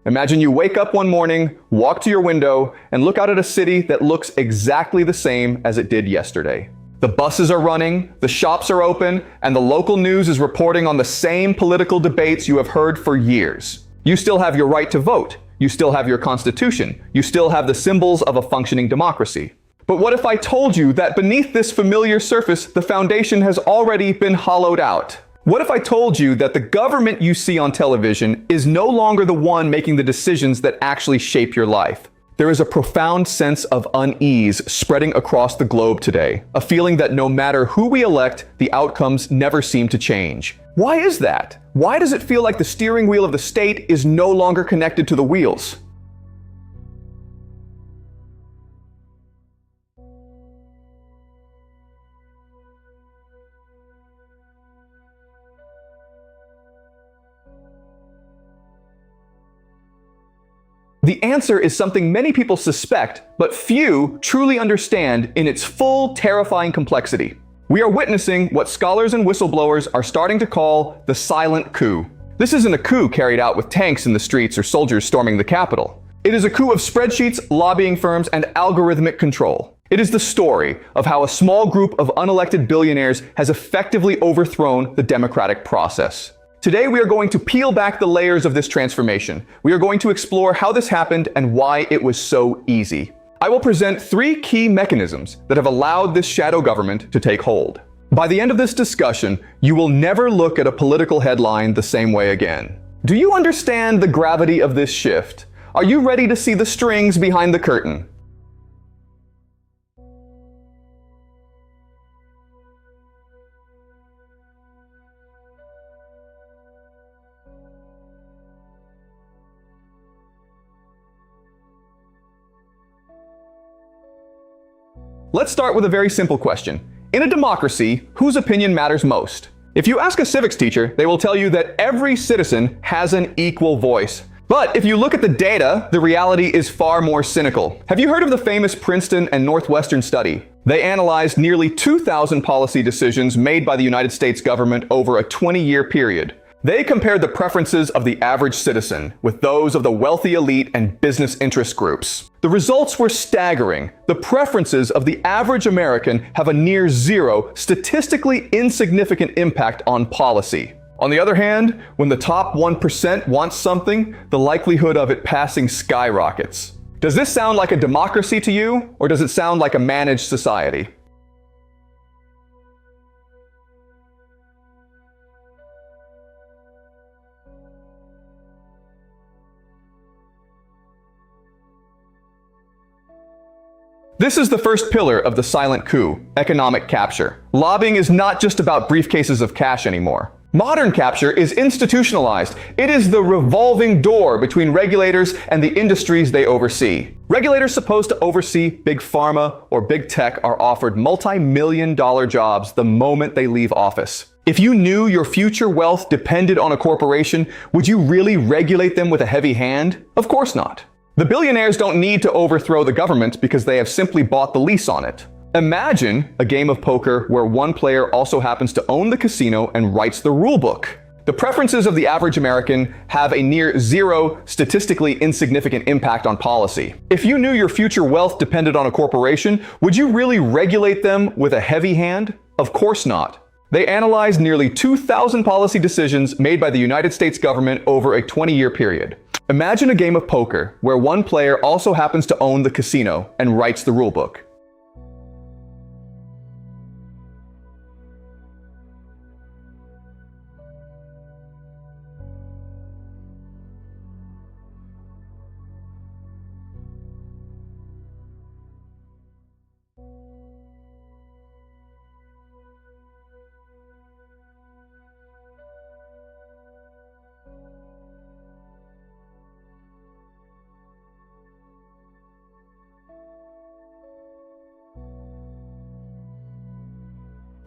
Imagine you wake up one morning, walk to your window, and look out at a city that looks exactly the same as it did yesterday. The buses are running, the shops are open, and the local news is reporting on the same political debates you have heard for years. You still have your right to vote. You still have your constitution. You still have the symbols of a functioning democracy. But what if I told you that beneath this familiar surface, the foundation has already been hollowed out? What if I told you that the government you see on television is no longer the one making the decisions that actually shape your life? There is a profound sense of unease spreading across the globe today, a feeling that no matter who we elect, the outcomes never seem to change. Why is that? Why does it feel like the steering wheel of the state is no longer connected to the wheels? The answer is something many people suspect, but few truly understand in its full, terrifying complexity. We are witnessing what scholars and whistleblowers are starting to call the Silent Coup. This isn't a coup carried out with tanks in the streets or soldiers storming the Capitol. It is a coup of spreadsheets, lobbying firms, and algorithmic control. It is the story of how a small group of unelected billionaires has effectively overthrown the democratic process. Today, we are going to peel back the layers of this transformation. We are going to explore how this happened and why it was so easy. I will present 3 key mechanisms that have allowed this shadow government to take hold. By the end of this discussion, you will never look at a political headline the same way again. Do you understand the gravity of this shift? Are you ready to see the strings behind the curtain? Let's start with a very simple question. In a democracy, whose opinion matters most? If you ask a civics teacher, they will tell you that every citizen has an equal voice. But if you look at the data, the reality is far more cynical. Have you heard of the famous Princeton and Northwestern study? They analyzed nearly 2,000 policy decisions made by the United States government over a 20-year period. They compared the preferences of the average citizen with those of the wealthy elite and business interest groups. The results were staggering. The preferences of the average American have a near zero, statistically insignificant impact on policy. On the other hand, when the top 1% wants something, the likelihood of it passing skyrockets. Does this sound like a democracy to you, or does it sound like a managed society? This is the first pillar of the silent coup, economic capture. Lobbying is not just about briefcases of cash anymore. Modern capture is institutionalized. It is the revolving door between regulators and the industries they oversee. Regulators supposed to oversee big pharma or big tech are offered multi-million-dollar jobs the moment they leave office. If you knew your future wealth depended on a corporation, would you really regulate them with a heavy hand? Of course not. The billionaires don't need to overthrow the government because they have simply bought the lease on it. Imagine a game of poker where one player also happens to own the casino and writes the rulebook. The preferences of the average American have a near zero, statistically insignificant impact on policy. If you knew your future wealth depended on a corporation, would you really regulate them with a heavy hand? Of course not. They analyzed nearly 2,000 policy decisions made by the United States government over a 20-year period. Imagine a game of poker where one player also happens to own the casino and writes the rulebook.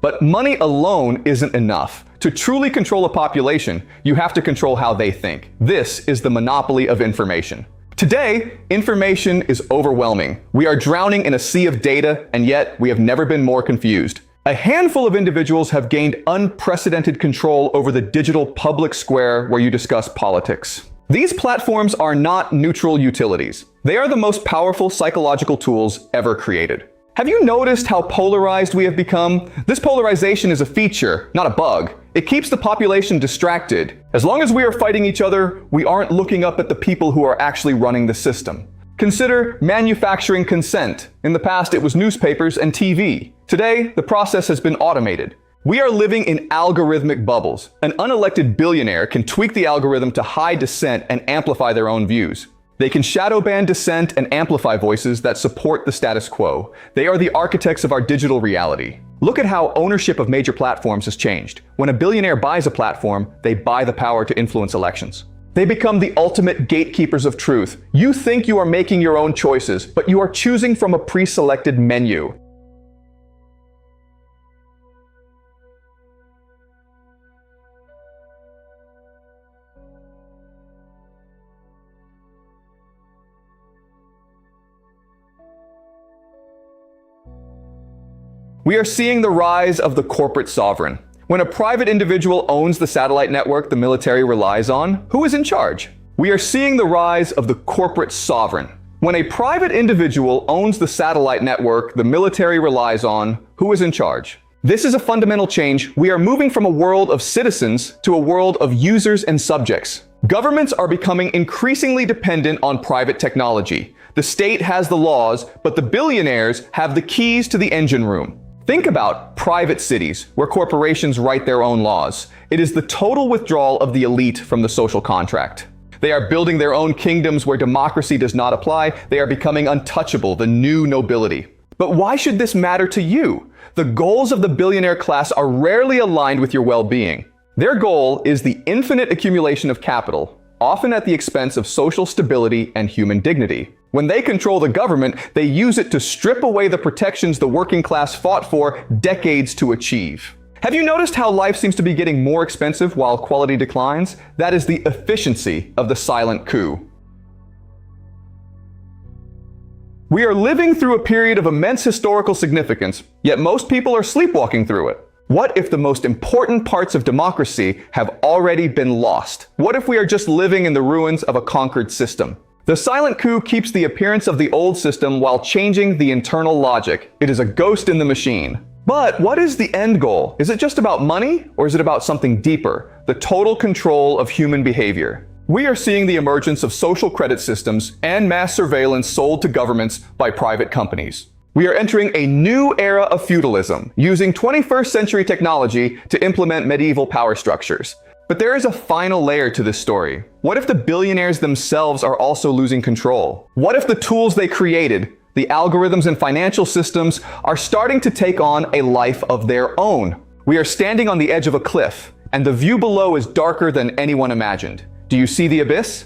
But money alone isn't enough. To truly control a population, you have to control how they think. This is the monopoly of information. Today, information is overwhelming. We are drowning in a sea of data, and yet we have never been more confused. A handful of individuals have gained unprecedented control over the digital public square where you discuss politics. These platforms are not neutral utilities. They are the most powerful psychological tools ever created. Have you noticed how polarized we have become? This polarization is a feature, not a bug. It keeps the population distracted. As long as we are fighting each other, we aren't looking up at the people who are actually running the system. Consider manufacturing consent. In the past, it was newspapers and TV. Today, the process has been automated. We are living in algorithmic bubbles. An unelected billionaire can tweak the algorithm to hide dissent and amplify their own views. They can shadow ban dissent and amplify voices that support the status quo. They are the architects of our digital reality. Look at how ownership of major platforms has changed. When a billionaire buys a platform, they buy the power to influence elections. They become the ultimate gatekeepers of truth. You think you are making your own choices, but you are choosing from a pre-selected menu. We are seeing the rise of the corporate sovereign. When a private individual owns the satellite network the military relies on, who is in charge? We are seeing the rise of the corporate sovereign. When a private individual owns the satellite network the military relies on, who is in charge? This is a fundamental change. We are moving from a world of citizens to a world of users and subjects. Governments are becoming increasingly dependent on private technology. The state has the laws, but the billionaires have the keys to the engine room. Think about private cities, where corporations write their own laws. It is the total withdrawal of the elite from the social contract. They are building their own kingdoms where democracy does not apply. They are becoming untouchable, the new nobility. But why should this matter to you? The goals of the billionaire class are rarely aligned with your well-being. Their goal is the infinite accumulation of capital, often at the expense of social stability and human dignity. When they control the government, they use it to strip away the protections the working class fought for decades to achieve. Have you noticed how life seems to be getting more expensive while quality declines? That is the efficiency of the silent coup. We are living through a period of immense historical significance, yet most people are sleepwalking through it. What if the most important parts of democracy have already been lost? What if we are just living in the ruins of a conquered system? The silent coup keeps the appearance of the old system while changing the internal logic. It is a ghost in the machine. But what is the end goal? Is it just about money, or is it about something deeper? The total control of human behavior. We are seeing the emergence of social credit systems and mass surveillance sold to governments by private companies. We are entering a new era of feudalism, using 21st century technology to implement medieval power structures. But there is a final layer to this story. What if the billionaires themselves are also losing control? What if the tools they created, the algorithms and financial systems, are starting to take on a life of their own? We are standing on the edge of a cliff, and the view below is darker than anyone imagined. Do you see the abyss?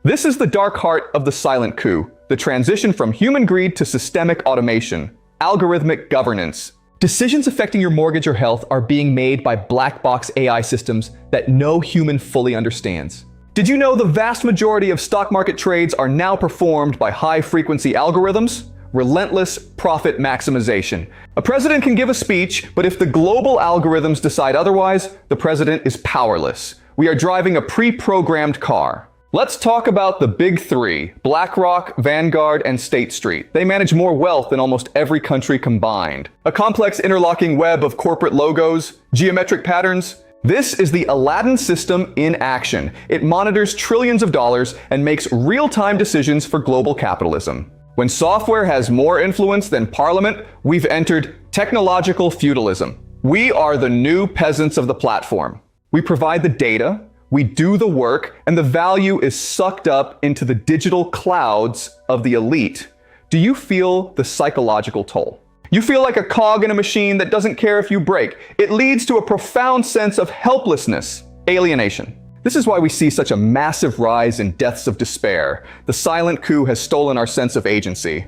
This is the dark heart of the silent coup, the transition from human greed to systemic automation, algorithmic governance. Decisions affecting your mortgage or health are being made by black box AI systems that no human fully understands. Did you know the vast majority of stock market trades are now performed by high-frequency algorithms? Relentless profit maximization. A president can give a speech, but if the global algorithms decide otherwise, the president is powerless. We are driving a pre-programmed car. Let's talk about the big three: BlackRock, Vanguard, and State Street. They manage more wealth than almost every country combined. A complex interlocking web of corporate logos, geometric patterns. This is the Aladdin system in action. It monitors trillions of dollars and makes real-time decisions for global capitalism. When software has more influence than parliament, we've entered technological feudalism. We are the new peasants of the platform. We provide the data, we do the work, and the value is sucked up into the digital clouds of the elite. Do you feel the psychological toll? You feel like a cog in a machine that doesn't care if you break. It leads to a profound sense of helplessness, alienation. This is why we see such a massive rise in deaths of despair. The silent coup has stolen our sense of agency.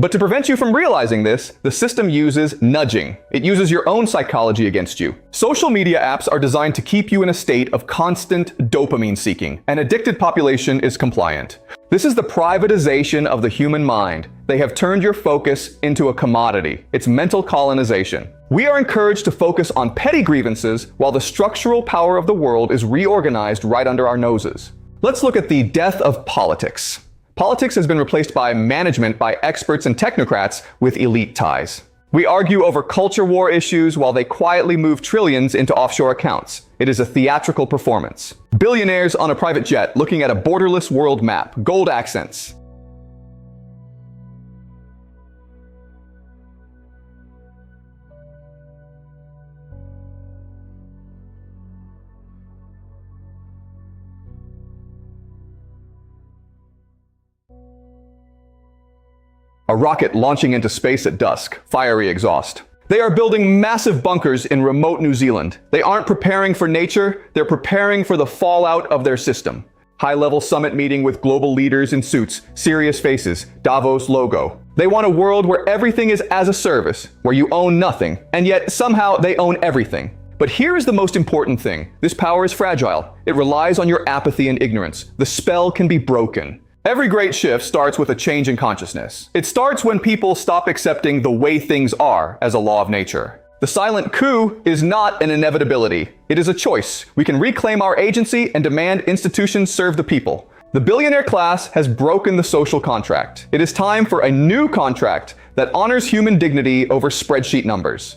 But to prevent you from realizing this, the system uses nudging. It uses your own psychology against you. Social media apps are designed to keep you in a state of constant dopamine seeking. An addicted population is compliant. This is the privatization of the human mind. They have turned your focus into a commodity. It's mental colonization. We are encouraged to focus on petty grievances while the structural power of the world is reorganized right under our noses. Let's look at the death of politics. Politics has been replaced by management by experts and technocrats with elite ties. We argue over culture war issues while they quietly move trillions into offshore accounts. It is a theatrical performance. Billionaires on a private jet looking at a borderless world map. Gold accents. A rocket launching into space at dusk, fiery exhaust. They are building massive bunkers in remote New Zealand. They aren't preparing for nature, they're preparing for the fallout of their system. High-level summit meeting with global leaders in suits, serious faces, Davos logo. They want a world where everything is as a service, where you own nothing, and yet somehow they own everything. But here is the most important thing. This power is fragile. It relies on your apathy and ignorance. The spell can be broken. Every great shift starts with a change in consciousness. It starts when people stop accepting the way things are as a law of nature. The silent coup is not an inevitability. It is a choice. We can reclaim our agency and demand institutions serve the people. The billionaire class has broken the social contract. It is time for a new contract that honors human dignity over spreadsheet numbers.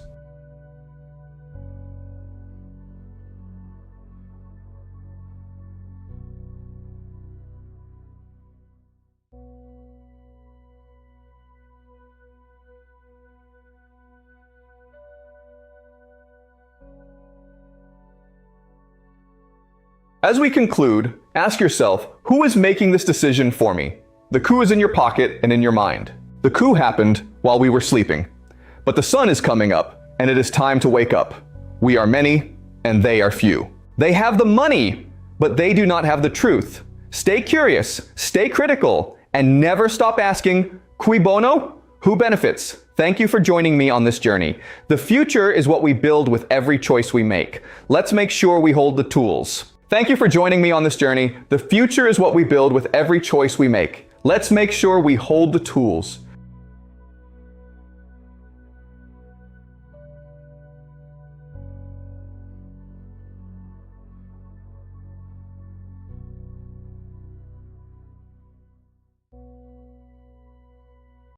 As we conclude, ask yourself, who is making this decision for me? The coup is in your pocket and in your mind. The coup happened while we were sleeping. But the sun is coming up, and it is time to wake up. We are many, and they are few. They have the money, but they do not have the truth. Stay curious, stay critical, and never stop asking, cui bono? Who benefits? Thank you for joining me on this journey. The future is what we build with every choice we make. Let's make sure we hold the tools. Thank you for joining me on this journey. The future is what we build with every choice we make. Let's make sure we hold the tools.